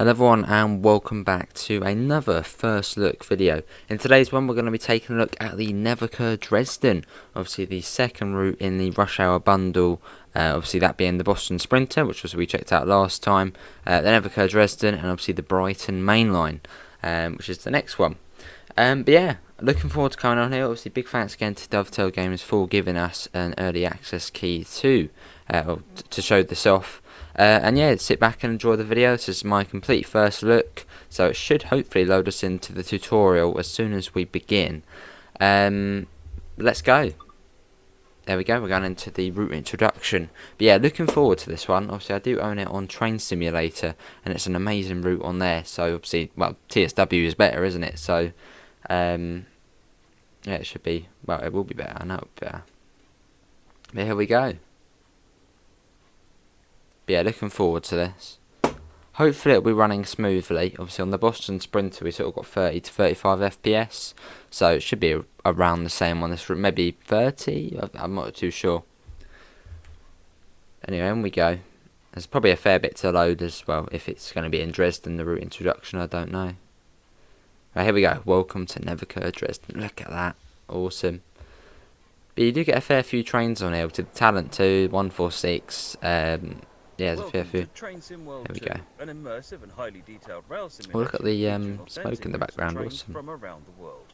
Hello everyone and welcome back to another first look video. In today's one we're going to be taking a look at the NAHVERKEHR Dresden, obviously the second route in the rush hour bundle, obviously that being the Boston Sprinter, which was we checked out last time, the NAHVERKEHR Dresden and obviously the Brighton main line, which is the next one. But yeah, looking forward to coming on here. Obviously big thanks again to Dovetail Games for giving us an early access key to show this off. And yeah, sit back and enjoy the video. This is my complete first look, so it should hopefully load us into the tutorial as soon as we begin. Let's go. There we go, we're going into the route introduction. But yeah, looking forward to this one. Obviously I do own it on Train Simulator and it's an amazing route on there. So obviously, well, TSW is better, isn't it? So yeah, it should be, well, it will be better. I know it'll be better. But here we go. Yeah, looking forward to this. Hopefully it'll be running smoothly. Obviously on the Boston Sprinter we sort of got 30 to 35 FPS, so it should be around the same on this route, maybe 30, I'm not too sure. Anyway, in we go. There's probably a fair bit to load as well, if it's going to be in Dresden, the route introduction, I don't know. Right, here we go. Welcome to NAHVERKEHR Dresden. Look at that. Awesome. But you do get a fair few trains on here, to the Talent 2, 146, yeah, there's a fair few. There we go. An immersive and highly detailed rail simulation. Oh, look at the smoke in the background. Awesome. From around the world.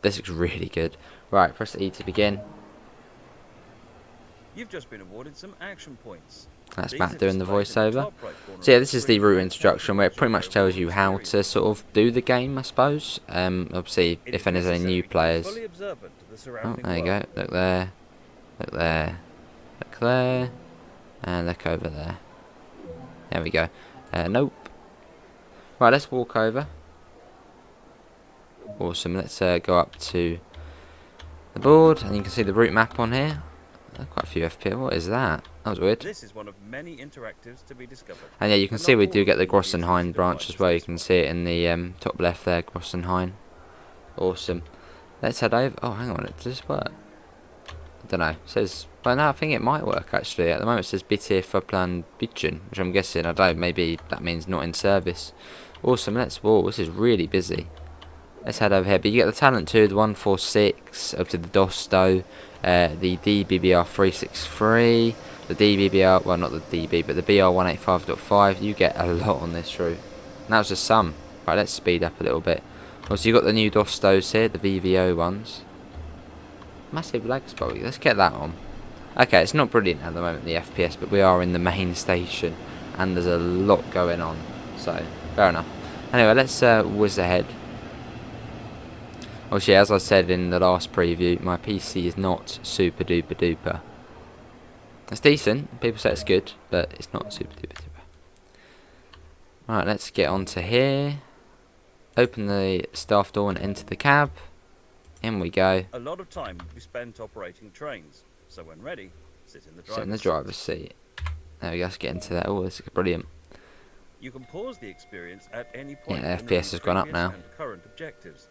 This looks really good. Right, press E to begin. You've just been awarded some action points. That's Matt doing the voiceover. So yeah, this is the route introduction where it pretty much tells you how to sort of do the game, I suppose. Obviously, if there's any new players. Oh, there you go. Look there. Look there. Look there. And look over there. There we go. Nope. Right, let's walk over. Awesome. Let's go up to the board, and you can see the route map on here. Quite a few FPS. What is that? That was weird. This is one of many interactives to be discovered. And yeah, you can see we do get the Grossenhain branch as well. You can see it in the top left there, Grossenhain. Awesome. Let's head over. Oh, hang on. Does this work? I don't know. It says, well, no, I think it might work actually. At the moment it says Bitte Verplan Bichen, which I'm guessing, I don't know, maybe that means not in service. Awesome, let's walk. This is really busy. Let's head over here. But you get the Talent 2, the 146, up to the Dosto, the DBBR 363, the DBBR, well, not the DB, but the BR 185.5. You get a lot on this route. And that was just some. Right, let's speed up a little bit. Also, you got the new Dostos here, the VVO ones. Massive lag spot. Let's get that on. Okay, it's not brilliant at the moment, the FPS, but we are in the main station and there's a lot going on, so fair enough. Anyway, let's whiz ahead. Obviously, as I said in the last preview, my PC is not super duper duper. It's decent, people say it's good, but it's not super duper duper. Right, let's get onto here. Open the staff door and enter the cab. In we go. A lot of time will be spent operating trains, so when ready, sit in the driver's seat. There we go, let's get into that. Oh, this is brilliant. You can pause the experience at any point. Yeah, FPS has gone up now. And current objectives.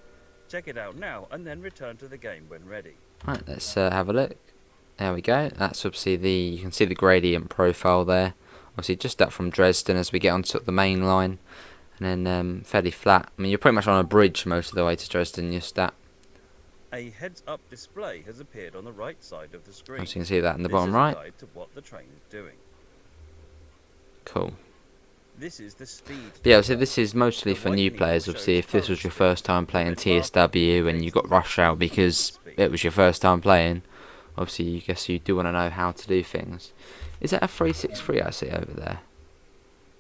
Check it out now and then return to the game when ready. Right, let's have a look. There we go. That's obviously you can see the gradient profile there. Obviously just up from Dresden as we get onto the main line. And then fairly flat. I mean, you're pretty much on a bridge most of the way to Dresden, you're stat. A heads-up display has appeared on the right side of the screen. As you can see that in the bottom right. This is a guide to what the train is doing. Cool. This is the speed. Yeah, so this is mostly for new players. Obviously, if this was your first time playing TSW and you got rushed out because it was your first time playing, obviously, I guess you do want to know how to do things. Is that a 363 I see over there?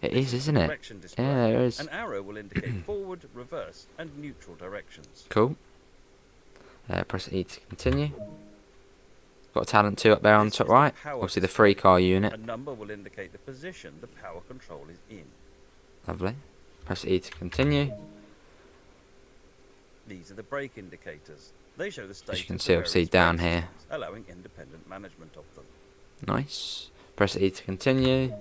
It is, isn't it? Yeah, there is. An arrow will indicate forward, reverse, and neutral directions. Cool. Press E to continue. Got a Talent 2 up there on top right. Obviously the 3-car unit. A number will indicate the position the power control is in. Lovely. Press E to continue. These are the brake indicators. They show the state. As you can see, obviously down here. Allowing independent management of them. Nice. Press E to continue.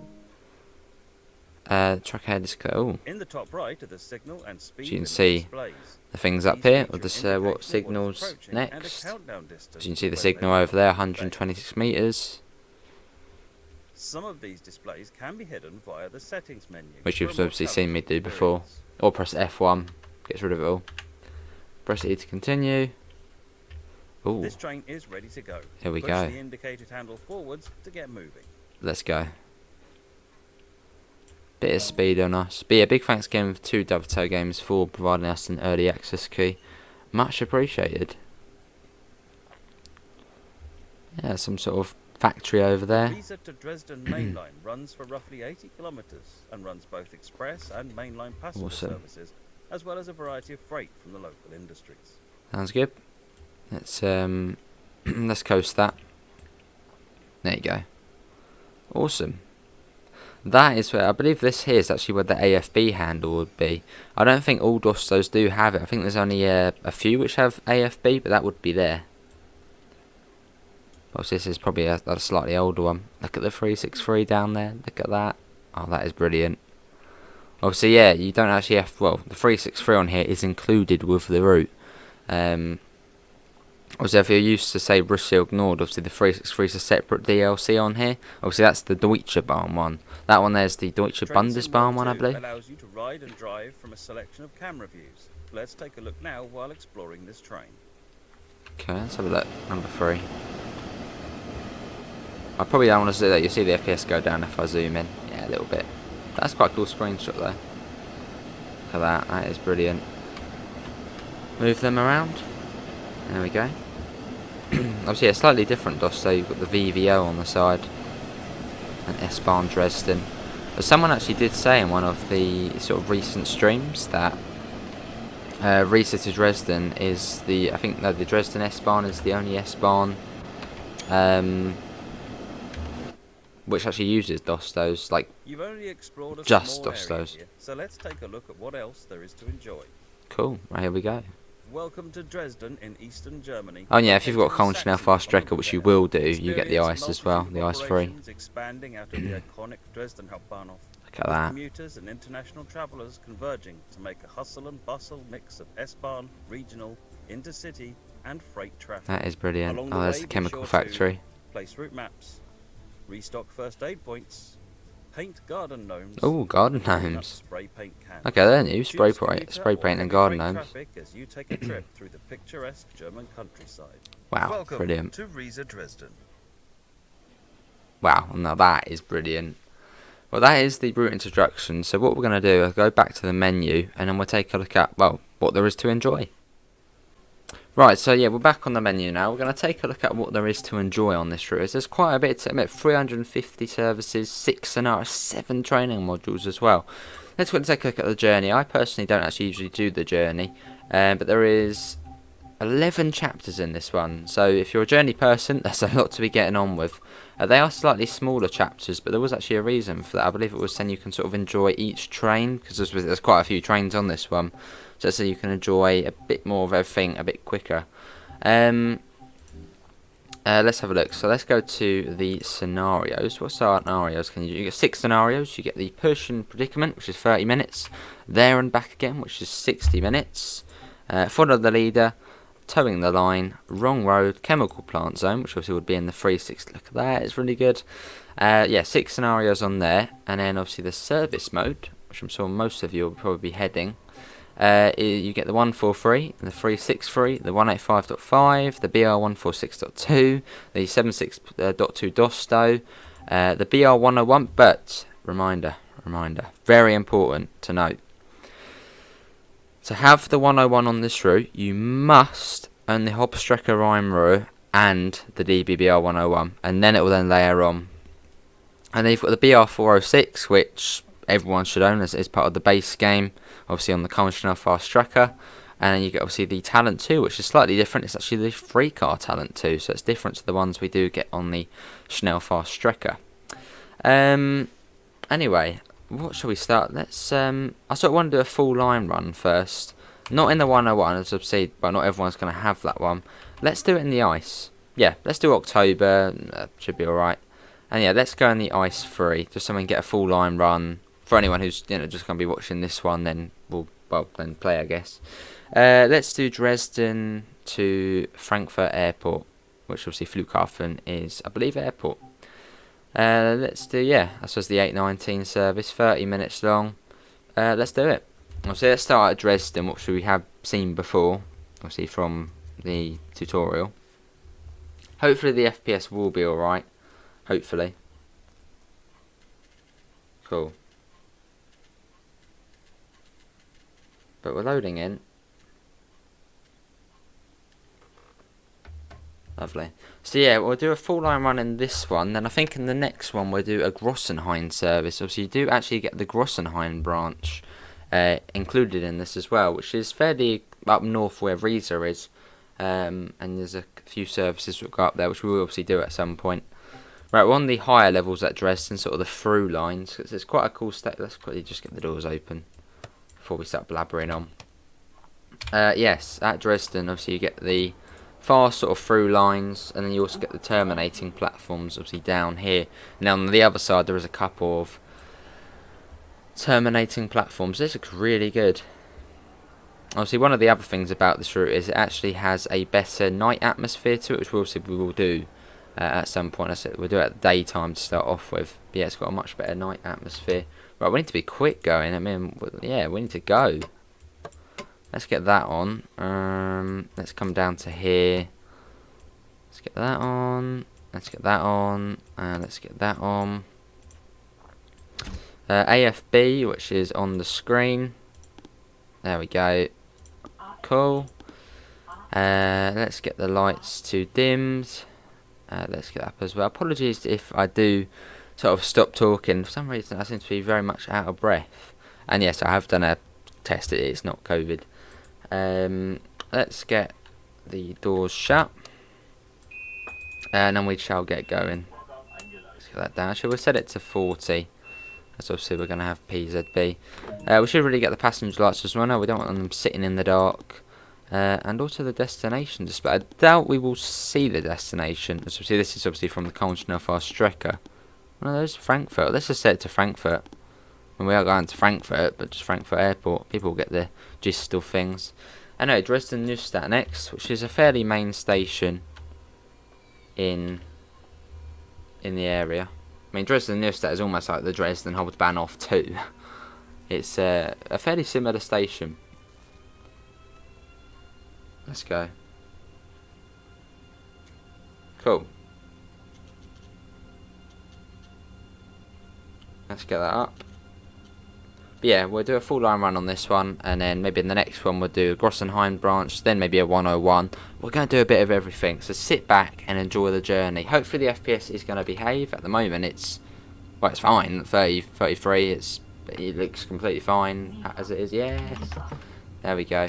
Track ahead is clear. Oh. In the top right are the signal and speed. So you can see the things up here with this what signals next. So you can see the signal over there, 126 meters. Some of these displays can be hidden via the settings menu, which for a you've more obviously seen me challenging do before. experience. Or press F1, gets rid of it all. Press E to continue. Ooh, This train is ready to go. here we Push go. the indicated handle forwards to get moving. Let's go. Bit of speed on us. But yeah, big thanks again to Dovetail Games for providing us an early access key. Much appreciated. Yeah, some sort of factory over there. Riesa to Dresden main line runs for roughly 80 kilometers and runs both express and mainline passenger Awesome. services, as well as a variety of freight from the local industries. Sounds good. Let's let's coast that. There you go. Awesome. That is where I believe this here is actually where the AFB handle would be. I don't think all Dostos do have it. I think there's only a few which have AFB, but that would be there. Obviously, this is probably a slightly older one. Look at the 363 down there. Look at that. Oh, that is brilliant. Obviously, yeah, you don't actually have... Well, the 363 on here is included with the route. Obviously, if you're used to, say, Brüssel Nord, obviously the 363 is a separate DLC on here. Obviously, that's the Deutsche Bahn one. That one there's the Deutsche Bundesbahn one, I believe. Allows you to ride and drive from a selection of camera views. Let's take a look now while exploring this train. Okay, let's have a look. Number 3. I probably don't want to do that. You see the FPS go down if I zoom in. Yeah, a little bit. That's quite a cool screenshot though. Look at that. That is brilliant. Move them around. There we go. Obviously, a slightly different DOS. So you've got the VVO on the side and S-Bahn Dresden. But someone actually did say in one of the sort of recent streams that Riesa to Dresden is the... I think no, the Dresden S-Bahn is the only S-Bahn which actually uses Dostos, like You've only explored a just small area Dostos. here, so let's take a look at what else there is to enjoy. Cool, right, here we go. Welcome to Dresden in eastern Germany. Oh yeah, if you've got located in Conchner Saxony Fast on the Trekker, which you River. will do, you get the Experience ice as well, multitude the of ice free. operations expanding out of the iconic Dresden Hauptbahnhof. Look at with that. commuters and international travellers converging to make a hustle and bustle mix of S-Bahn, regional, intercity and freight traffic. That is brilliant. Along Oh, the there's way, the be chemical sure to factory. Place route maps, restock first aid points, paint garden gnomes. Oh, garden and gnomes. Spray paint cans. Okay, they're new. Spray Choose paint, commuter spray or paint and heavy garden freight gnomes. traffic as you take a trip through the picturesque German countryside. Wow, Welcome brilliant. to Riesa Dresden. Wow, now that is brilliant. Well, that is the route introduction. So what we're going to do is go back to the menu and then we'll take a look at, well, what there is to enjoy. Right, so yeah, we're back on the menu now. We're going to take a look at what there is to enjoy on this route. There's quite a bit to admit, 350 services, 6 scenarios, 7 training modules as well. Let's go and take a look at the journey. I personally don't actually usually do the journey, but there is 11 chapters in this one. So if you're a journey person, there's a lot to be getting on with. They are slightly smaller chapters, but there was actually a reason for that. I believe it was then you can sort of enjoy each train, because there's quite a few trains on this one. So you can enjoy a bit more of everything a bit quicker. Let's have a look. So let's go to the scenarios. What scenarios can you do? You get 6 scenarios. You get the Persian predicament, which is 30 minutes. There and back again, which is 60 minutes. Follow the leader. Towing the line, wrong road, chemical plant zone, which obviously would be in the 360. Look at that, it's really good. Yeah, 6 scenarios on there, and then obviously the service mode, which I'm sure most of you will probably be heading. You get the 143, the 363, the 185.5, the BR146.2, the 76.2 Dosto, the BR101. But reminder, very important to note. To have the 101 on this route, you must own the Hauptstrecke Rheinruhr and the DBBR 101, and then it will then layer on. And then you've got the BR 406, which everyone should own as part of the base game, obviously on the conventional Fast Tracker. And then you get obviously the Talent 2, which is slightly different. It's actually the free car Talent 2, so it's different to the ones we do get on the Schnell Fast Tracker. Anyway, what shall we start? Let's I sort of want to do a full line run first. Not in the 101, as I've said, but not everyone's going to have that one. Let's do it in the ice. Yeah, let's do October. Should be alright. And yeah, let's go in the ice free, just so we can get a full line run. For anyone who's just going to be watching this one, then we'll then play, I guess. Let's do Dresden to Frankfurt Airport, which obviously Flughafen is, I believe, airport. Let's do, yeah, I suppose the 8:19 service, 30 minutes long. Let's do it. Obviously, let's start at Dresden, which we have seen before, obviously from the tutorial. Hopefully the FPS will be alright. Hopefully. Cool. But we're loading in. Lovely. So yeah, we'll do a full line run in this one. Then I think in the next one we'll do a Grossenhain service. Obviously you do actually get the Grossenhain branch included in this as well, which is fairly up north where Riesa is. And there's a few services that go up there, which we will obviously do at some point. Right, we're on the higher levels at Dresden, sort of the through lines. It's quite a cool state. Let's quickly just get the doors open before we start blabbering on. Yes, at Dresden, obviously you get the fast sort of through lines, and then you also get the terminating platforms, obviously down here. Now on the other side, there is a couple of terminating platforms. This looks really good. Obviously, one of the other things about this route is it actually has a better night atmosphere to it, which we will do at some point. I said we'll do it at daytime to start off with. But yeah, it's got a much better night atmosphere. Right, we need to be quick going. I mean, yeah, we need to go. Let's get that on. Let's come down to here. Let's get that on. Let's get that on. Let's get that on. AFB, which is on the screen. There we go. Cool. Let's get the lights to dimmed. Let's get up as well. Apologies if I do sort of stop talking. For some reason I seem to be very much out of breath. And yes, I have done a test. It's not COVID. Let's get the doors shut. And then we shall get going. Let's get that down. Shall we set it to 40? As obviously we're going to have PZB. We should really get the passenger lights as well. No, we don't want them sitting in the dark. And also the destination display. I doubt we will see the destination. As obviously this is obviously from the Kontinentalfahrt Strecke. No, there's Frankfurt. Let's just set it to Frankfurt. And we are going to Frankfurt, but just Frankfurt Airport. People get the gist of things. Anyway, Dresden Neustadt next, which is a fairly main station in the area. I mean, Dresden Neustadt is almost like the Dresden Hauptbahnhof 2. It's a fairly similar station. Let's go. Cool. Let's get that up. But yeah, we'll do a full line run on this one, and then maybe in the next one we'll do a Grossenhain branch, then maybe a 101. We're going to do a bit of everything, so sit back and enjoy the journey. Hopefully the FPS is going to behave. At the moment it's, well, it's fine, 30, 33, it looks completely fine as it is. Yes, there we go.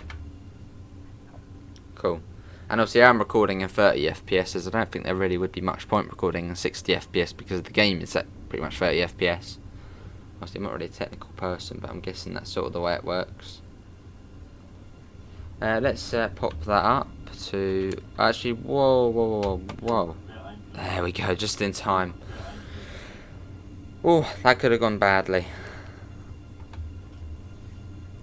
Cool. And obviously I'm recording in 30 FPS, as I don't think there really would be much point recording in 60 FPS because the game is at pretty much 30 FPS. Obviously I'm not really a technical person, but I'm guessing that's sort of the way it works. Let's pop that up to... Actually, whoa. There we go, just in time. Oh, that could have gone badly.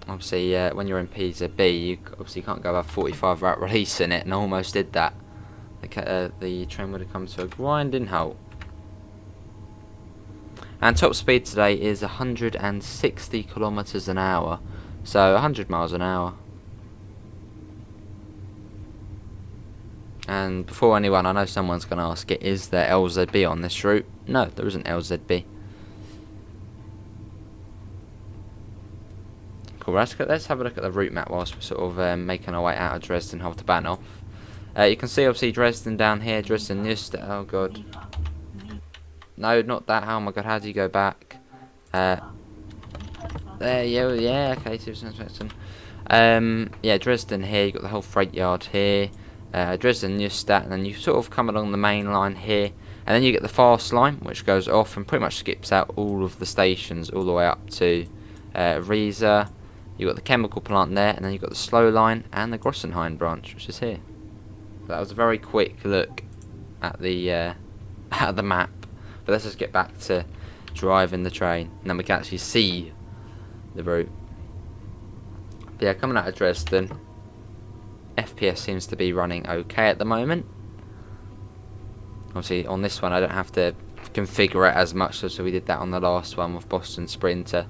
Obviously, when you're in PZB, you obviously can't go above 45 without releasing it, and I almost did that. The train would have come to a grinding halt. And top speed today is 160 kilometers an hour, so 100 miles an hour. And before anyone, I know someone's going to ask it, is there LZB on this route? No, there isn't LZB. Cool, let's have a look at the route map whilst we're sort of making our way out of Dresden Hauptbahnhof. You can see obviously Dresden down here, Dresden Neustadt. Oh god. No, not that. Oh my god, how do you go back? There, yeah, okay, yeah, Dresden here, you've got the whole freight yard here. Dresden Neustadt, and then you sort of come along the main line here. And then you get the fast line, which goes off and pretty much skips out all of the stations all the way up to Riesa. You've got the chemical plant there, and then you've got the slow line and the Grossenhain branch, which is here. So that was a very quick look at the at the map. But let's just get back to driving the train, and then we can actually see the route. But yeah, coming out of Dresden, FPS seems to be running okay at the moment. Obviously, on this one, I don't have to configure it as much as we did that on the last one with Boston Sprinter.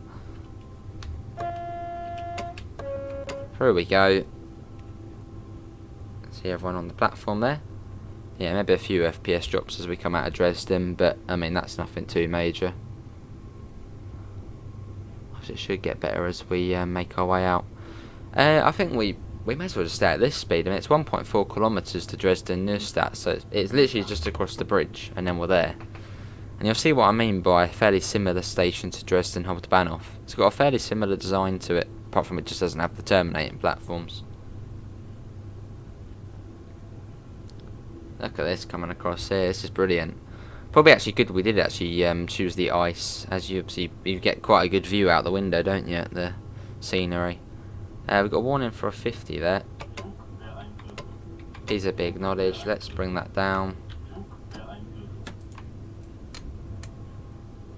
Through we go. See everyone on the platform there. Yeah, maybe a few FPS drops as we come out of Dresden, but I mean that's nothing too major. It should get better as we make our way out. I think we may as well just stay at this speed. I mean it's 1.4 kilometers to Dresden Neustadt, so it's literally just across the bridge, and then we're there. And you'll see what I mean by a fairly similar station to Dresden Hauptbahnhof. It's got a fairly similar design to it, apart from it just doesn't have the terminating platforms. Look at this coming across here, this is brilliant. Probably actually good we did actually choose the ice, as you see you get quite a good view out the window, don't you, at the scenery. We've got a warning for a 50 there. Is a big knowledge, let's bring that down.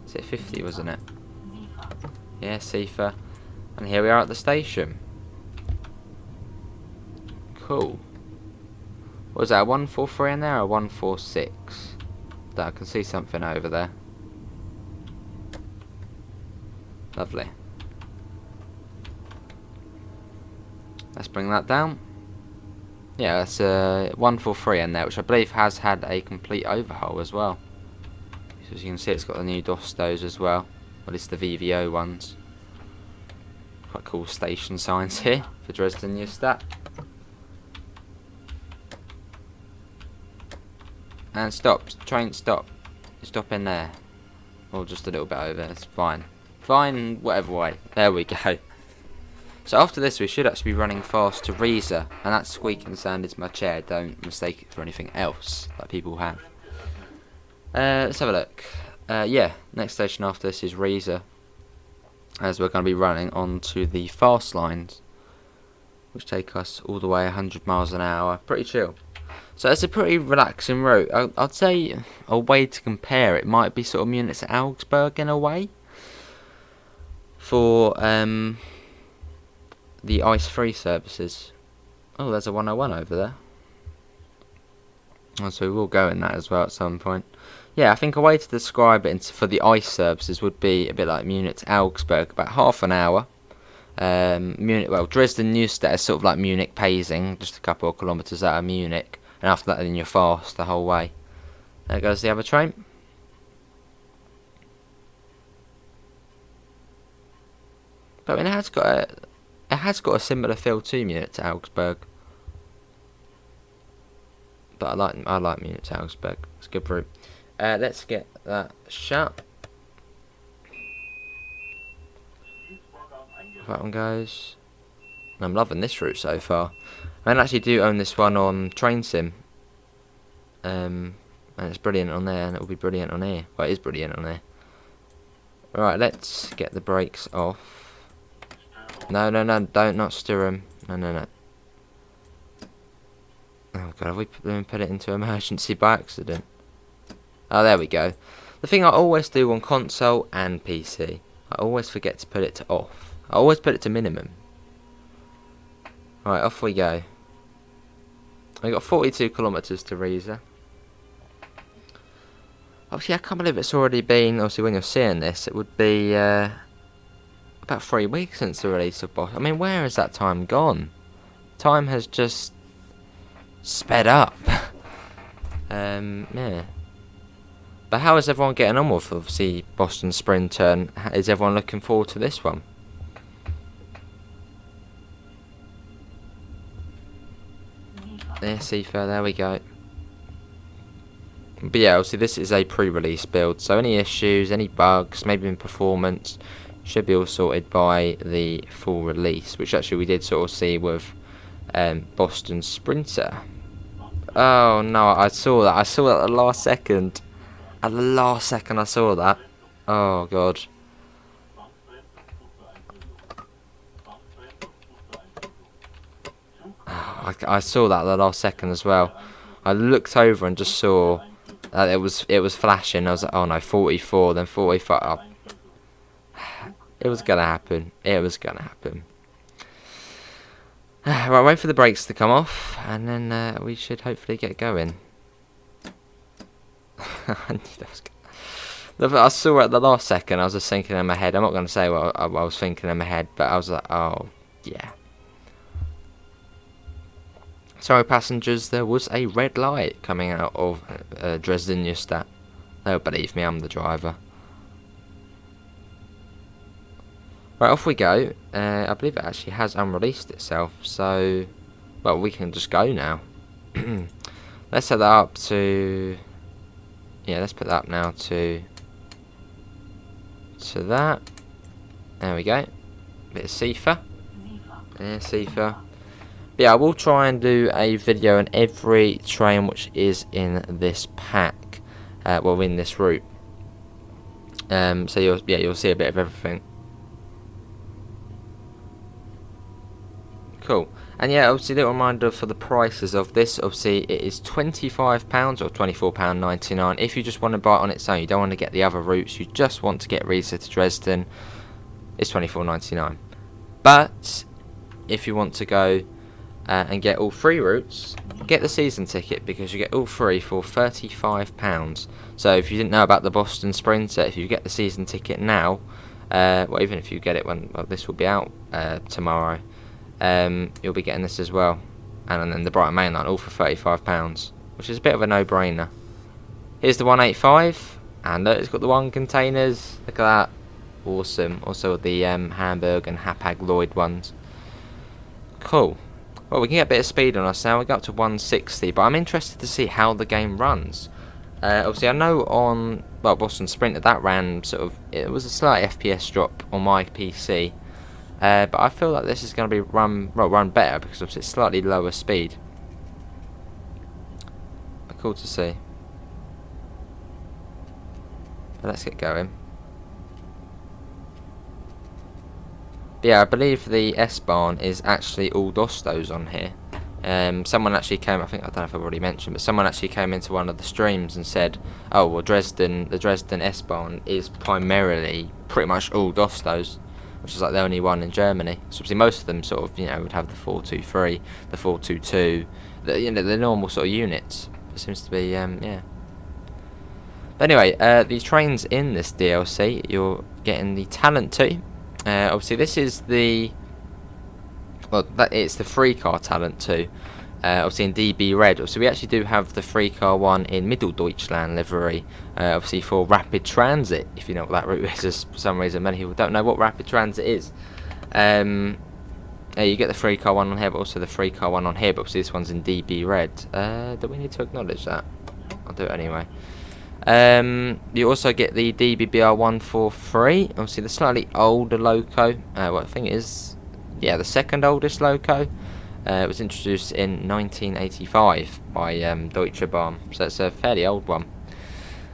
Is it 50, wasn't it? Yeah, Sifa. And here we are at the station. Cool. What was that, a 143 in there or a 146? I can see something over there. Lovely. Let's bring that down. Yeah, that's a 143 in there, which I believe has had a complete overhaul as well. So as you can see, it's got the new Dostos as well. Well, it's the VVO ones. Quite cool station signs here for Dresden Neustadt. And stop, train stop. Stop in there. Or just a little bit over, it's fine. Fine, whatever way. There we go. So after this we should actually be running fast to Riesa. And that squeaking sound is my chair, don't mistake it for anything else that people have. Let's have a look. Yeah, next station after this is Riesa. As we're going to be running onto the fast lines. Which take us all the way 100 miles an hour. Pretty chill. So it's a pretty relaxing route. I'd say a way to compare it might be sort of Munich to Augsburg in a way. For the ice-free services. Oh, there's a 101 over there. Oh, so we will go in that as well at some point. Yeah, I think a way to describe it for the ice services would be a bit like Munich to Augsburg, about half an hour. Dresden Neustadt is sort of like Munich Pasing, just a couple of kilometres out of Munich. And after that then you're fast the whole way. There goes the other train. But I mean, it has got a similar feel to Munich to Augsburg. But I like Munich to Augsburg. It's a good route. Let's get that shut. That one goes. I'm loving this route so far. I actually do own this one on Train Sim. And it's brilliant on there, and it will be brilliant on here. Well, it is brilliant on there. Alright, let's get the brakes off. No, don't not steer them. No. Oh god, have we put it into emergency by accident? Oh, there we go. The thing I always do on console and PC, I always forget to put it to off. I always put it to minimum. Right, off we go. We've got 42 kilometres to Riesa. Obviously, I can't believe it's already been, obviously when you're seeing this, it would be about 3 weeks since the release of Boss. I mean, where has that time gone? Time has just sped up. Yeah. But how is everyone getting on with, obviously, Boston Sprinter, and is everyone looking forward to this one? Yeah, Sifa, there we go. But yeah, obviously this is a pre-release build, so any issues, any bugs, maybe in performance, should be all sorted by the full release, which actually we did sort of see with Boston Sprinter. Oh no, I saw that at the last second. At the last second I saw that. Oh god. I saw that at the last second as well. I looked over and just saw that it was flashing. I was like, oh no, 44, then 45. Oh. It was gonna happen. It was gonna happen. Right, wait for the brakes to come off, and then we should hopefully get going. I knew that was good. I saw it at the last second. I was just thinking in my head. I'm not going to say what I was thinking in my head, but I was like, oh, yeah. Sorry, passengers, there was a red light coming out of Dresden Neustadt. They'll believe me, I'm the driver. Right, off we go. I believe it actually has unreleased itself, so... Well, we can just go now. Let's set that up to... Yeah, let's put that up now to that. There we go. Bit of Sifa. Yeah, Sifa. But yeah, I will try and do a video on every train which is in this pack. Well, in this route. So you'll see a bit of everything. Cool. And yeah, obviously, a little reminder for the prices of this. Obviously, it is £25 or £24.99. If you just want to buy it on its own, you don't want to get the other routes, you just want to get Riesa to Dresden, it's £24.99. But if you want to go and get all 3 routes, get the season ticket, because you get all 3 for £35. So if you didn't know about the Boston Sprinter, if you get the season ticket now, well, even if you get it when this will be out tomorrow, you'll be getting this as well, and then the Brighton Main Line, all for £35, which is a bit of a no-brainer. Here's the 185, and look, it's got the 1 containers. Look at that, awesome. Also the Hamburg and Hapag-Lloyd ones. Cool. Well, we can get a bit of speed on us now. We go up to 160, but I'm interested to see how the game runs. Obviously, I know on Boston Sprinter that ran it was a slight FPS drop on my PC. But I feel like this is going to be run better, because obviously it's slightly lower speed. But cool to see. But let's get going. But yeah, I believe the S-Bahn is actually all Dostos on here. Someone actually came, I don't know if I've already mentioned, but someone actually came into one of the streams and said, oh, well, the Dresden S-Bahn is primarily pretty much all Dostos, which is like the only one in Germany. So obviously most of them sort of, would have the 423, the 422, the normal sort of units. It seems to be, yeah. But anyway, the trains in this DLC, you're getting the Talent 2. Obviously this is the, it's the free car Talent 2. Obviously in DB Red. So we actually do have the free car one in Mitteldeutschland livery, obviously for rapid transit, if you know what that route is. For some reason many people don't know what rapid transit is. You get the free car one on here, but also the free car one on here, but obviously this one's in DB Red. Do we need to acknowledge that? I'll do it anyway. You also get the DBBR 143, obviously the slightly older loco. Well, I think it is, yeah, the second oldest loco. It was introduced in 1985 by Deutsche Bahn, so it's a fairly old one.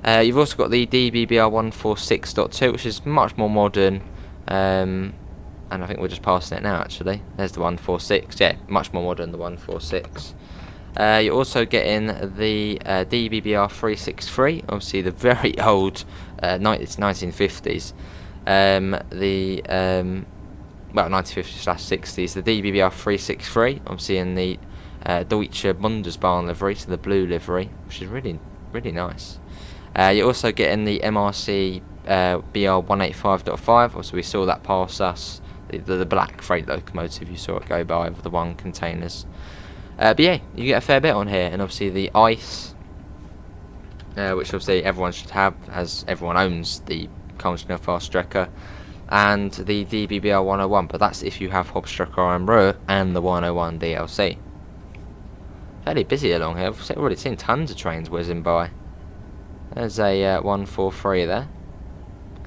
You've also got the DBBR 146.2, which is much more modern, and I think we're just passing it now actually. There's the 146, yeah, much more modern, the 146. You're also getting the DBBR 363, obviously the very old, it's 1950s, well, 1950s/60s, the DBBR 363, obviously in the Deutsche Bundesbahn livery, so the blue livery, which is really, really nice. You're also getting the MRC BR 185.5, also we saw that pass us, the black freight locomotive, you saw it go by with the 1 containers. But yeah, you get a fair bit on here, and obviously the ICE, which obviously everyone should have, as everyone owns the Kongsvinger Faststrecker, and the DBBR 101, but that's if you have Hauptstrecke and Ruhr and the 101 DLC. Fairly busy along here. I've already seen tons of trains whizzing by. There's a 143 there.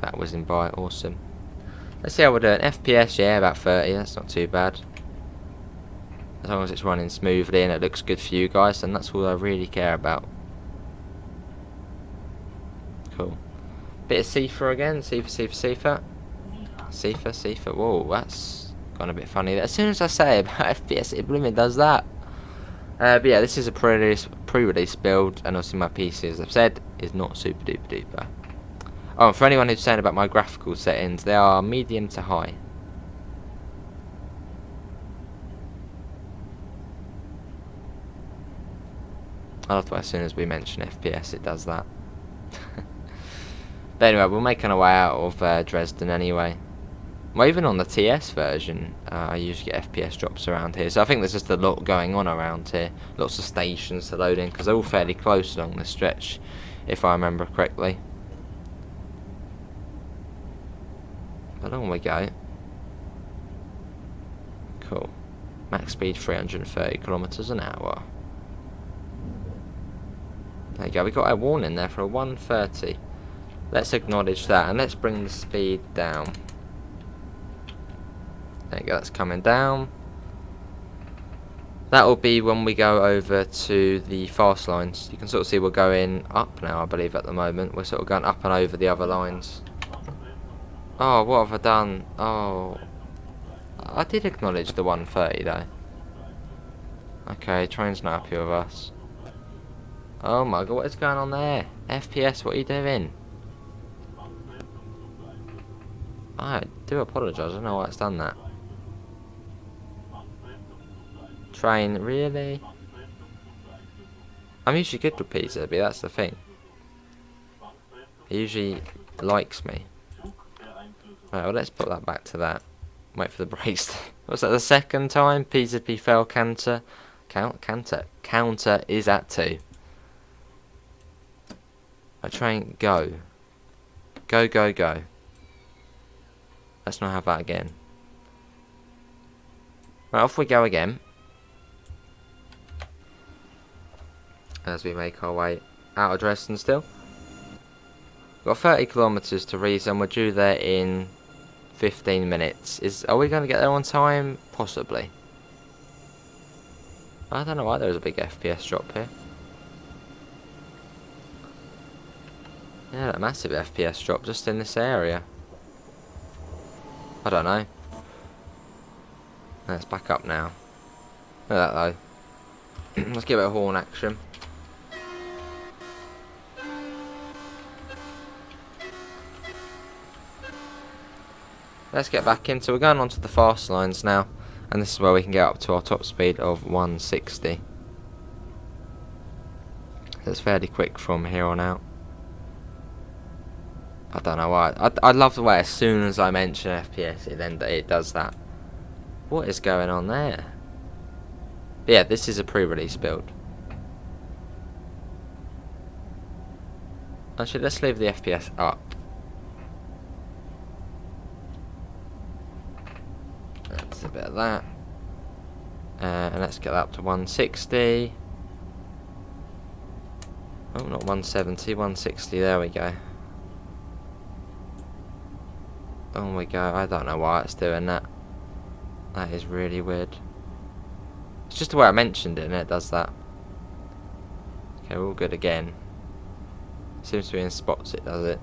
That whizzing by, awesome. Let's see how we're doing. FPS, yeah, about 30, that's not too bad. As long as it's running smoothly and it looks good for you guys, then that's all I really care about. Cool. Bit of Sifa again, Sifa. Sifa. Whoa, that's gone a bit funny there. As soon as I say about FPS, it blooming does that. But yeah, this is a pre-release build, and obviously my PC, as I've said, is not super duper duper. Oh, and for anyone who's saying about my graphical settings, they are medium to high. I love that as soon as we mention FPS, it does that. But anyway, we're making our way out of Dresden anyway. Well, even on the TS version, I usually get FPS drops around here. So I think there's just a lot going on around here. Lots of stations to load in, because they're all fairly close along this stretch, if I remember correctly. But on we go. Cool. Max speed 330 kilometers an hour. There you go, we got a warning there for a 130. Let's acknowledge that, and let's bring the speed down. There you go, that's coming down. That will be when we go over to the fast lines. You can sort of see we're going up now, I believe, at the moment. We're sort of going up and over the other lines. Oh, what have I done? Oh, I did acknowledge the 130 though. Okay, train's not happy with us. Oh my god, what is going on there? FPS, what are you doing? I do apologise, I don't know why it's done that. Train, really? I'm usually good with Pizza, but that's the thing. He usually likes me. Right, well, let's put that back to that. Wait for the brakes. Was that the second time? PZP fell counter. Counter is at 2. A train, go. Go, go, go. Let's not have that again. Right, off we go again. As we make our way out of Dresden still. We've got 30 kilometres to Riesa, and we're due there in 15 minutes. Are we going to get there on time? Possibly. I don't know why there was a big FPS drop here. Yeah, a massive FPS drop just in this area. I don't know. Let's back up now. Look at that though. Let's give it a horn action. Let's get back in. So we're going on to the fast lines now, and this is where we can get up to our top speed of 160. So it's fairly quick from here on out. I don't know why. I love the way as soon as I mention FPS, it does that. What is going on there? But yeah, this is a pre-release build. Actually, let's leave the FPS up. That's a bit of that. And let's get that up to 160. Oh, not 170, 160. There we go. Oh my god, I don't know why it's doing that. That is really weird. It's just the way I mentioned it and it does that. Okay, we're all good again. Seems to be in spots it does it.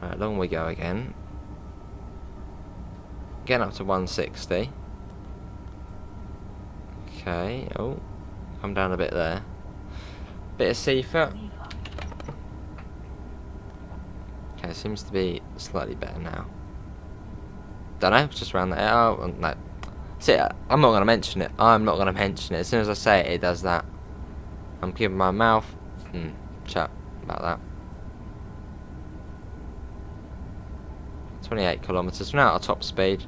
Alright, along we go again. Getting up to 160. Okay, oh, come down a bit there. Bit of seafoot. Okay, seems to be slightly better now. Don't know, just around there. Oh, no. See, I'm not going to mention it. I'm not going to mention it. As soon as I say it, it does that. I'm keeping my mouth shut about that. 28 kilometres. We're now at our top speed.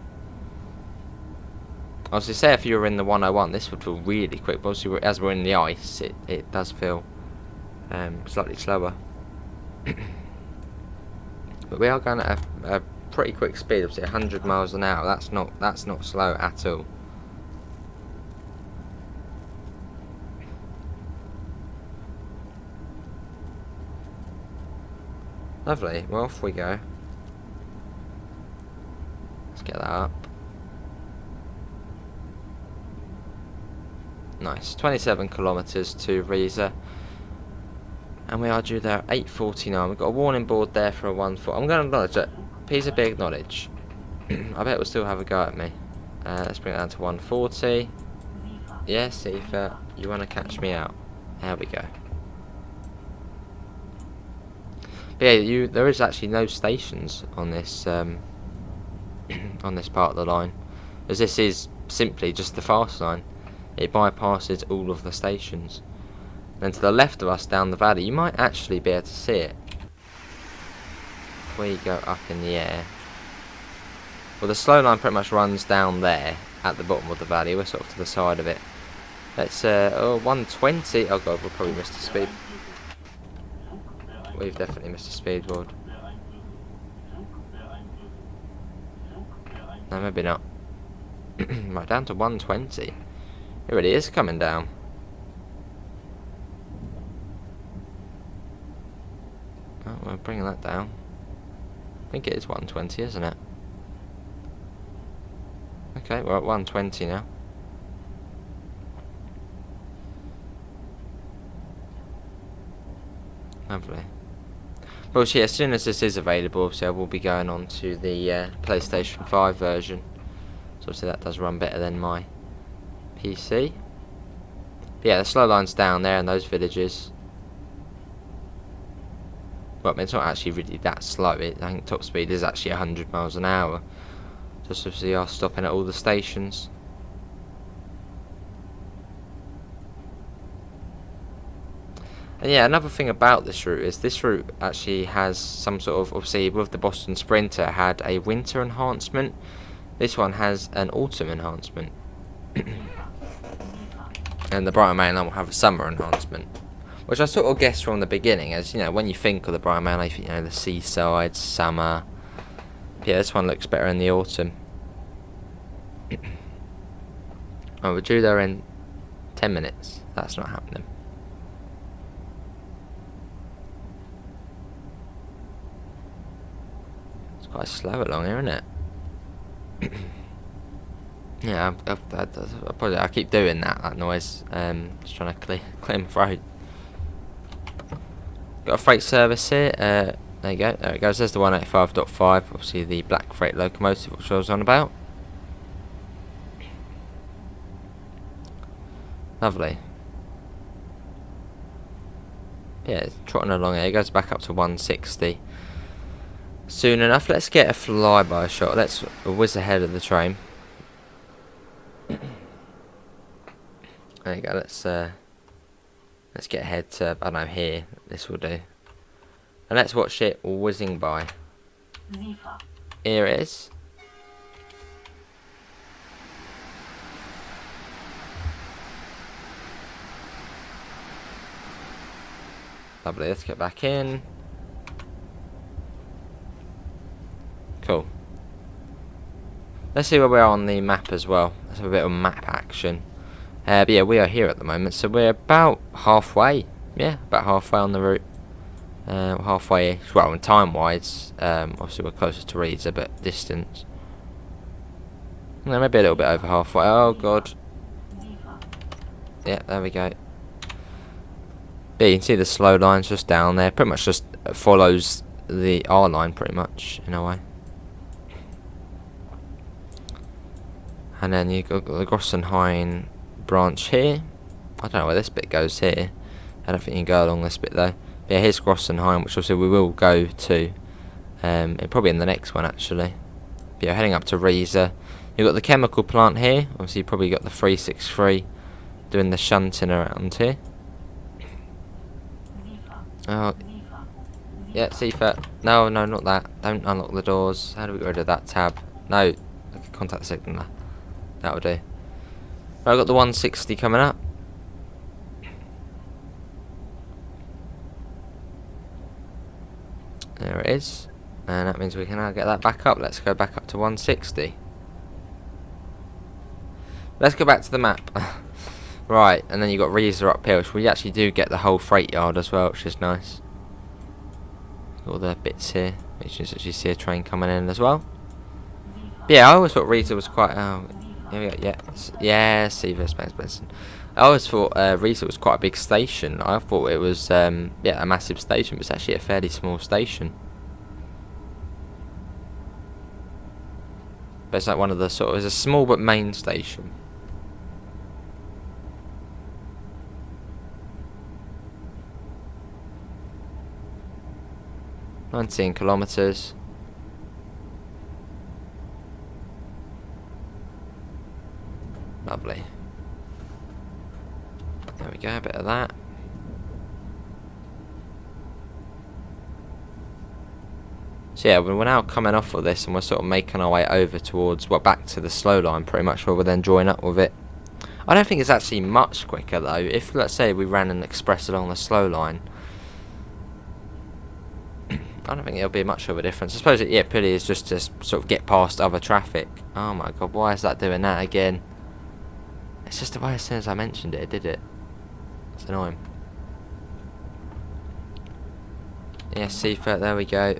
Obviously, say if you were in the 101, this would feel really quick. But obviously, as we're in the ice, it does feel slightly slower. But we are going at a pretty quick speed, obviously 100 miles an hour. That's not slow at all. Lovely. Well, off we go. Let's get that up. Nice. 27 kilometres to Riesa. And we are due there at 8:49. We've got a warning board there for a 1-4. I'm going to acknowledge it. Piece of big acknowledge. I bet it will still have a go at me. Let's bring it down to 140. Yes, Ether, you want to catch me out. There we go. But yeah, there is actually no stations on this on this part of the line, as this is simply just the fast line. It bypasses all of the stations. Then to the left of us down the valley, you might actually be able to see it. If we go up in the air. Well, the slow line pretty much runs down there at the bottom of the valley. We're sort of to the side of it. Let's, 120. Oh god, we'll probably miss the speed. We've definitely missed the speed world. No, maybe not. Right, down to 120. It really is coming down. Oh, we're bringing that down. I think it is 120, isn't it? Okay, we're at 120 now. Lovely. Well, see, as soon as this is available, obviously I will be going on to the PlayStation 5 version. So obviously that does run better than my PC. But yeah, the slow line's down there in those villages. Well, I mean, it's not actually really that slow. I think top speed is actually 100 miles an hour. Just obviously are stopping at all the stations. And yeah, another thing about this route is this route actually has some sort of, obviously with the Boston Sprinter had a winter enhancement. This one has an autumn enhancement. And the Brighton Main Line will have a summer enhancement. Which I sort of guessed from the beginning, as you know, when you think of the Brighton Main Line, you know, the seaside, summer. Yeah, this one looks better in the autumn. Oh, we're due there in 10 minutes. That's not happening. It's quite slow along here, isn't it? Yeah, I keep doing that noise. Just trying to clear my throat. Got a freight service here. There you go. There it goes. There's the 185.5. Obviously the black freight locomotive, which I was on about. Lovely. Yeah, it's trotting along here. It goes back up to 160. Soon enough, let's get a flyby shot. Let's whiz ahead of the train. There you go. Let's get ahead to, I don't know, here. This will do. And let's watch it whizzing by. Here it is. Lovely. Let's get back in. Cool. Let's see where we are on the map as well. Let's have a bit of map action. But yeah, we are here at the moment, so we're about halfway. Yeah, about halfway on the route. Halfway-ish. Well, in time-wise, obviously we're closer to Riesa, but distance. No, maybe a little bit over halfway. Oh god. Yeah, there we go. Yeah, you can see the slow lines just down there. Pretty much just follows the R line, pretty much, in a way. And then you got the Grossenhain branch here. I don't know where this bit goes here. I don't think you can go along this bit though. But yeah, here's Grossenhain, which obviously we will go to. Probably in the next one actually. But yeah, heading up to Riesa. You've got the chemical plant here. Obviously you've probably got the 363 doing the shunting around here. Oh, yeah, Seafert. No, not that. Don't unlock the doors. How do we get rid of that tab? No, contact signaler. That'll do. Right, I've got the 160 coming up. There it is. And that means we can now get that back up. Let's go back up to 160. Let's go back to the map. Right, and then you've got Riesa up here, which we actually do get the whole freight yard as well, which is nice. All the bits here, which is actually see a train coming in as well. But yeah, I always thought Riesa was quite. Oh, here we go. Yeah, Seavers, Benson. I always thought Riesa was quite a big station. I thought it was yeah, a massive station, but it's actually a fairly small station. But it's like one of the sort of, it's a small but main station. "19 kilometres. Lovely. There we go, a bit of that. So yeah, we're now coming off of this and we're sort of making our way over towards, well, back to the slow line pretty much, where we'll then join up with it. I don't think it's actually much quicker though. If, let's say, we ran an express along the slow line, I don't think it'll be much of a difference. I suppose it, yeah, purely is just to sort of get past other traffic. Oh my god, why is that doing that again? It's just the way as soon as I mentioned it, it did it. It's annoying. Yeah, Seafert, there we go.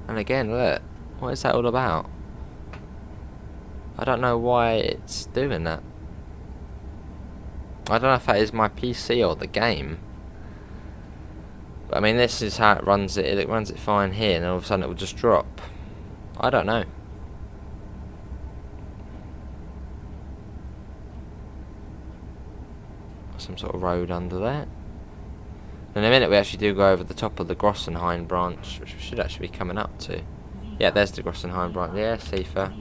And again, look, what is that all about? I don't know why it's doing that. I don't know if that is my PC or the game. But I mean, this is how it runs it. It runs it fine here, and all of a sudden it will just drop. I don't know. Some sort of road under there. In a minute we actually do go over the top of the Grossenhain branch, which we should actually be coming up to. Yeah, there's the Grossenhain branch. Yeah, safer.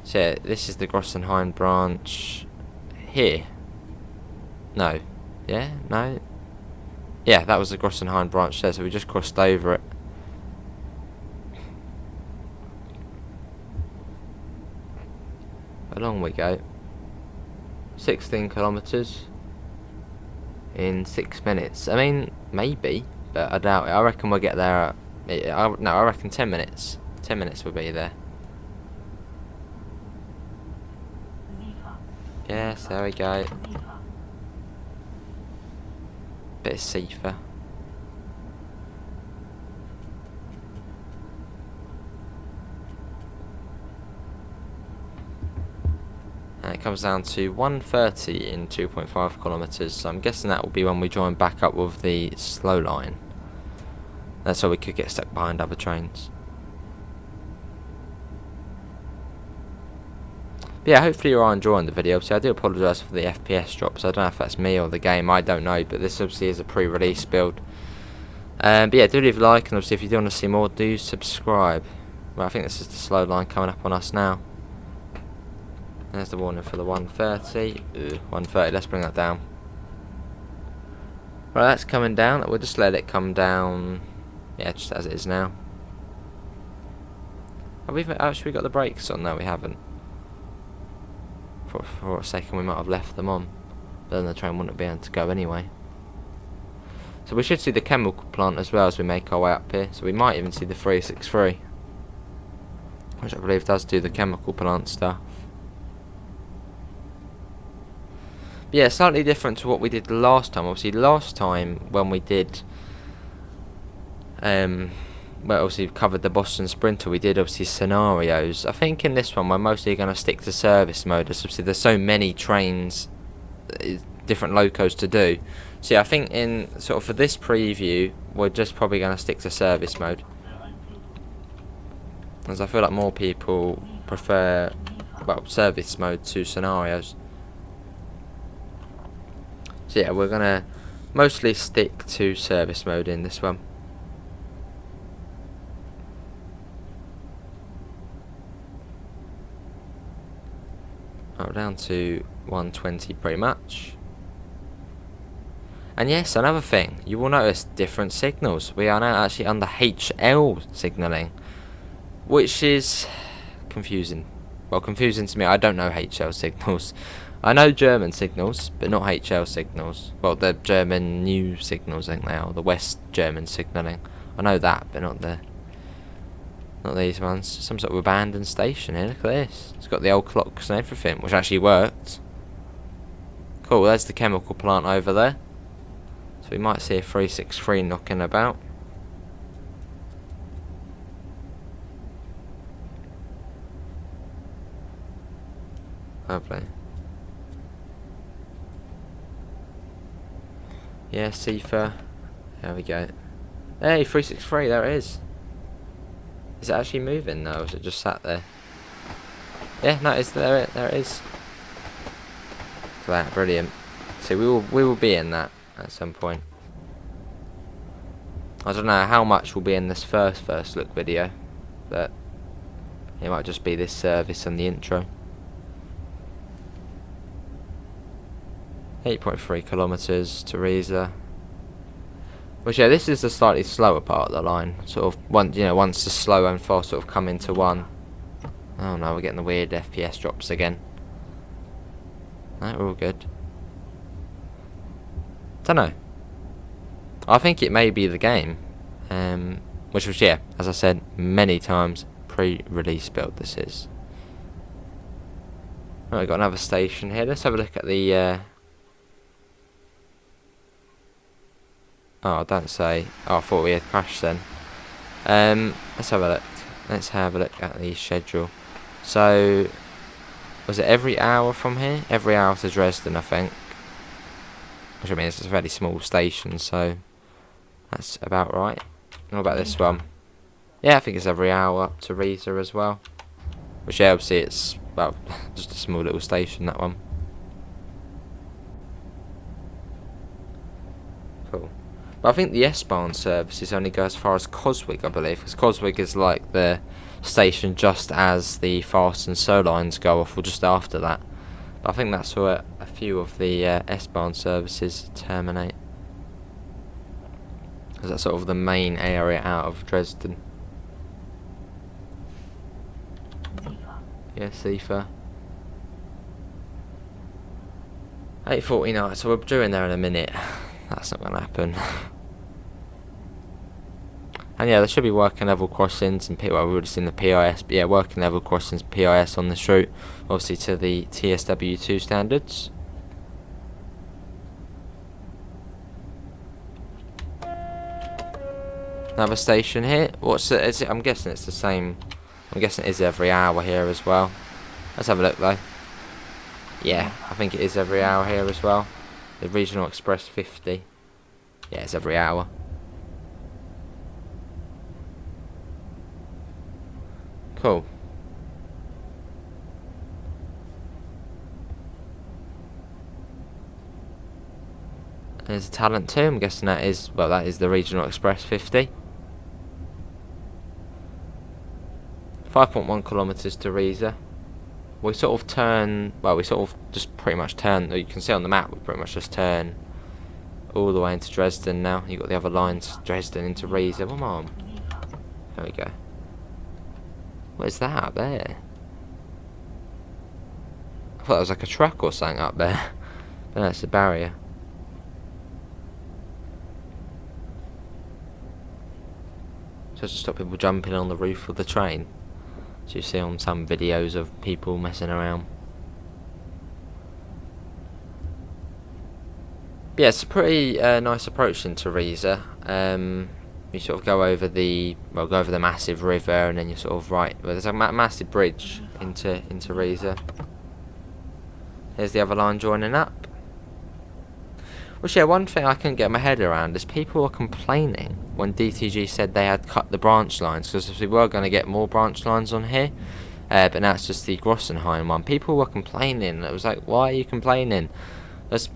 So yeah, this is the Grossenhain branch here. No. Yeah? No? Yeah, that was the Grossenhain branch there, so we just crossed over it. Along we go. 16 kilometres in 6 minutes. I mean, maybe, but I doubt it. I reckon we'll get there at... I reckon 10 minutes. 10 minutes we'll be there. Yes, there we go. Bit of safer. And it comes down to 1:30 in 2.5 kilometres, so I'm guessing that will be when we join back up with the slow line. That's how we could get stuck behind other trains. But yeah, hopefully you are enjoying the video. Obviously, I do apologise for the FPS drops. I don't know if that's me or the game, I don't know, but this obviously is a pre-release build. But yeah, do leave a like, and obviously if you do want to see more, do subscribe. Well, I think this is the slow line coming up on us now. There's the warning for the 1:30. 1:30, let's bring that down. Right, that's coming down. We'll just let it come down, yeah, just as it is now. Have we actually got the brakes on? No, we haven't. For a second we might have left them on, but then the train wouldn't be able to go anyway. So we should see the chemical plant as well as we make our way up here. So we might even see the 363, which I believe does do the chemical plant stuff. But yeah, slightly different to what we did last time. Obviously last time when we did well, obviously covered the Boston Sprinter, we did obviously scenarios. I think in this one we're mostly going to stick to service mode, as obviously there's so many trains, different locos to do. So yeah, I think in sort of for this preview we're just probably going to stick to service mode, as I feel like more people prefer, well, service mode to scenarios. So yeah, we're going to mostly stick to service mode in this one. Oh, down to 120 pretty much. And yes, another thing, you will notice different signals. We are now actually under HL signalling, which is confusing. Well, confusing to me. I don't know HL signals. I know German signals, but not HL signals. Well, the German new signals, I think they are. The West German signalling. I know that, but not these ones. Some sort of abandoned station here. Look at this. It's got the old clocks and everything, which actually worked. Cool, there's the chemical plant over there. So we might see a 363 knocking about. Lovely. Yeah, Seafer. There we go. Hey, 363, there it is. Is it actually moving though, or is it just sat there? Yeah, no, it's there. There it is. Look at that, brilliant. So we will be in that at some point. I don't know how much will be in this first look video, but it might just be this service and the intro. 8.3 kilometers to Riesa. Which, yeah, this is the slightly slower part of the line. Sort of, once the slow and fast sort of come into one. Oh no, we're getting the weird FPS drops again. No, we're all good. Don't know. I think it may be the game. Which was, yeah, as I said many times, pre-release build this is. Oh, we've got another station here. Let's have a look at the... Oh, don't say. Oh, I thought we had crashed then. Let's have a look. Let's have a look at the schedule. So, was it every hour from here? Every hour to Dresden, I think. Which I mean, it's a fairly small station, so that's about right. What about this one? Yeah, I think it's every hour up to Riesa as well. Which, yeah, obviously it's, well, just a small little station, that one. Cool. But I think the S-Bahn services only go as far as Coswig, I believe. Because Coswig is like the station just as the fast and slow lines go off, or just after that. But I think that's where a few of the S-Bahn services terminate. Because that's sort of the main area out of Dresden. Yeah, Sifa. 8:49, so we're due in there in a minute. That's not going to happen. And yeah, there should be working level crossings and well, we would have seen the PIS, but yeah, working level crossings PIS on this route, obviously to the TSW2 standards. Another station here. What's it? Is it? I'm guessing it's the same. I'm guessing it is every hour here as well. Let's have a look though. Yeah, I think it is every hour here as well. The Regional Express 50. Yeah, it's every hour. Cool. There's a talent too. I'm guessing that is, well, that is the Regional Express 50. 5.1 kilometers to Riesa. We sort of turn, well, we sort of just pretty much turn, you can see on the map, we pretty much just turn all the way into Dresden now. You've got the other lines, Dresden into Riesa. Come on. There we go. What is that up there? I thought it was like a truck or something up there. But no, it's a barrier. So to stop people jumping on the roof of the train. So you see on some videos of people messing around. But yeah, it's a pretty nice approach into Riesa. You sort of go over the massive river, and then you sort of there's a massive bridge into Riesa. There's the other line joining up. Which, yeah, one thing I couldn't get my head around is people were complaining when DTG said they had cut the branch lines, because we were going to get more branch lines on here, but now it's just the Grossenheim one. People were complaining. It was like, why are you complaining? But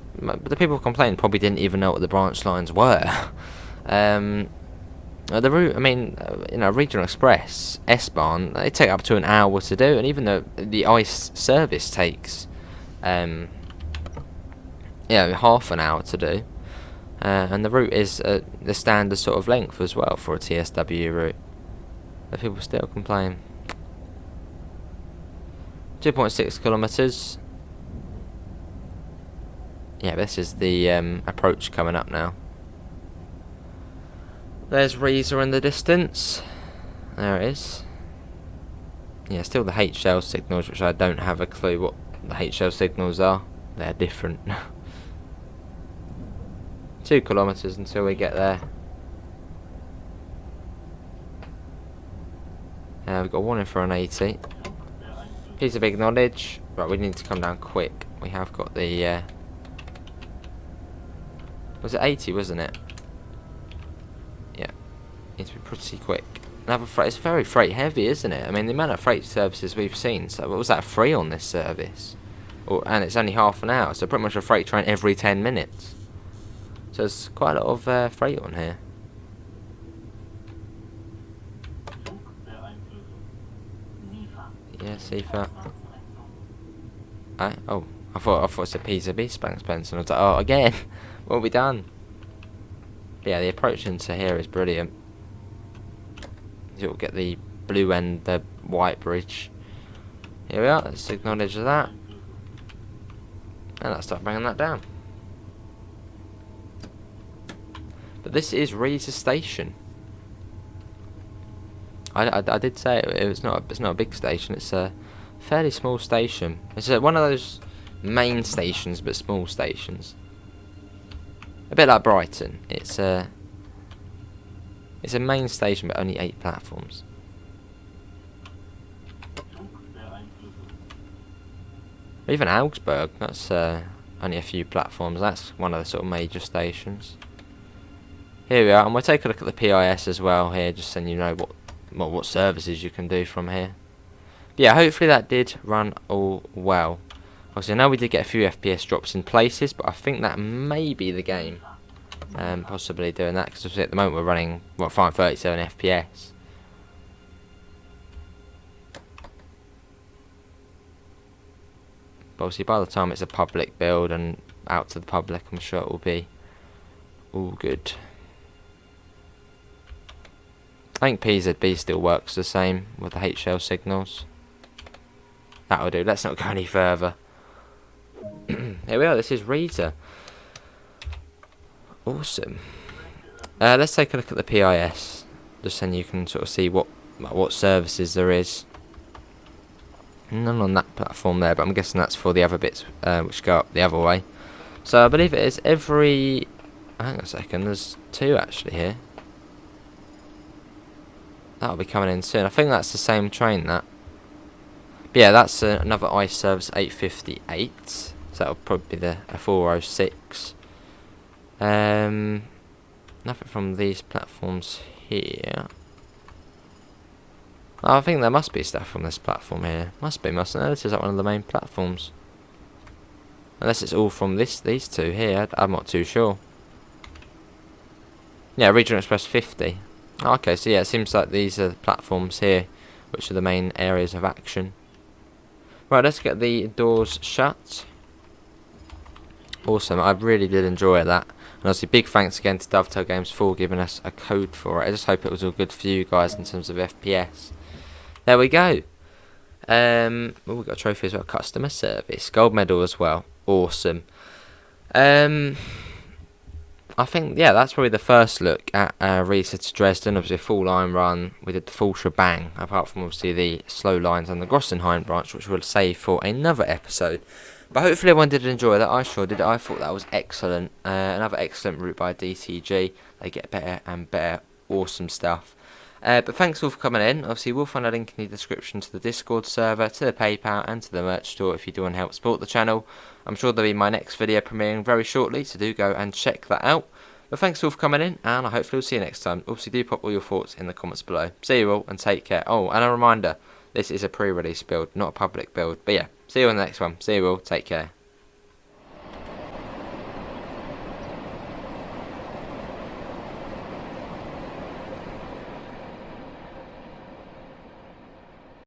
the people complaining probably didn't even know what the branch lines were. The route, I mean, Regional Express, S-Bahn, they take up to an hour to do, and even though the ICE service takes, half an hour to do, and the route is the standard sort of length as well for a TSW route, but people still complain. 2.6 kilometers. Yeah, this is the approach coming up now. There's Riesa in the distance. There it is. Yeah, still the HL signals, which I don't have a clue what the HL signals are. They're different. 2 kilometers until we get there. We've got a warning for an 80. Piece of acknowledge. Right, we need to come down quick. We have got the... was it 80, wasn't it? Yeah. Needs to be pretty quick. Another freight. It's very freight heavy, isn't it? I mean, the amount of freight services we've seen. So, what was that, 3 on this service? And it's only half an hour. So, pretty much a freight train every 10 minutes. So, there's quite a lot of freight on here. Yeah, Sifa. Oh, I thought it's a piece of beef Spence, and I was like, oh, again, what have we done? Yeah, the approach into here is brilliant. You'll get the blue and the white bridge. Here we are, let's acknowledge that. And let's start bringing that down. But this is Riesa Station. I did say it's not a big station. It's a fairly small station. It's one of those main stations, but small stations. A bit like Brighton. It's a main station, but only 8 platforms. Even Augsburg, that's only a few platforms. That's one of the sort of major stations. Here we are, and we'll take a look at the PIS as well here, just so you know what services you can do from here. But yeah, hopefully that did run all well. Obviously, I know we did get a few FPS drops in places, but I think that may be the game. Possibly doing that, because at the moment we're running 537 FPS. But obviously, by the time it's a public build and out to the public, I'm sure it will be all good. I think PZB still works the same with the HL signals. That'll do. Let's not go any further. Here we are. This is Riesa. Awesome. Let's take a look at the PIS, just so you can sort of see what services there is. None on that platform there, but I'm guessing that's for the other bits which go up the other way. So I believe it is every. Hang on a second. There's 2 actually here. That'll be coming in soon. I think that's the same train, that. But yeah, that's another ICE service 858. So that'll probably be the 406. Nothing from these platforms here. Oh, I think there must be stuff from this platform here. Must be, mustn't there? This is like one of the main platforms. Unless it's all from these 2 here. I'm not too sure. Yeah, Regional Express 50. Okay, so yeah, it seems like these are the platforms here, which are the main areas of action. Right, let's get the doors shut. Awesome, I really did enjoy that. And obviously, big thanks again to Dovetail Games for giving us a code for it. I just hope it was all good for you guys in terms of FPS. There we go. We've got a trophy as well. Customer service, gold medal as well. Awesome. I think, yeah, that's probably the first look at Riesa Dresden. Obviously, a full line run. We did the full shebang, apart from obviously the slow lines and the Grossenheim branch, which we'll save for another episode. But hopefully everyone did enjoy that. I sure did. I thought that was excellent. Another excellent route by DTG. They get better and better. Awesome stuff. But thanks all for coming in. Obviously, we'll find a link in the description to the Discord server, to the PayPal, and to the merch store if you do want to help support the channel. I'm sure there'll be my next video premiering very shortly, so do go and check that out. But thanks all for coming in, and I hopefully will see you next time. Obviously, do pop all your thoughts in the comments below. See you all, and take care. Oh, and a reminder, this is a pre-release build, not a public build. But yeah, see you on the next one. See you all, take care.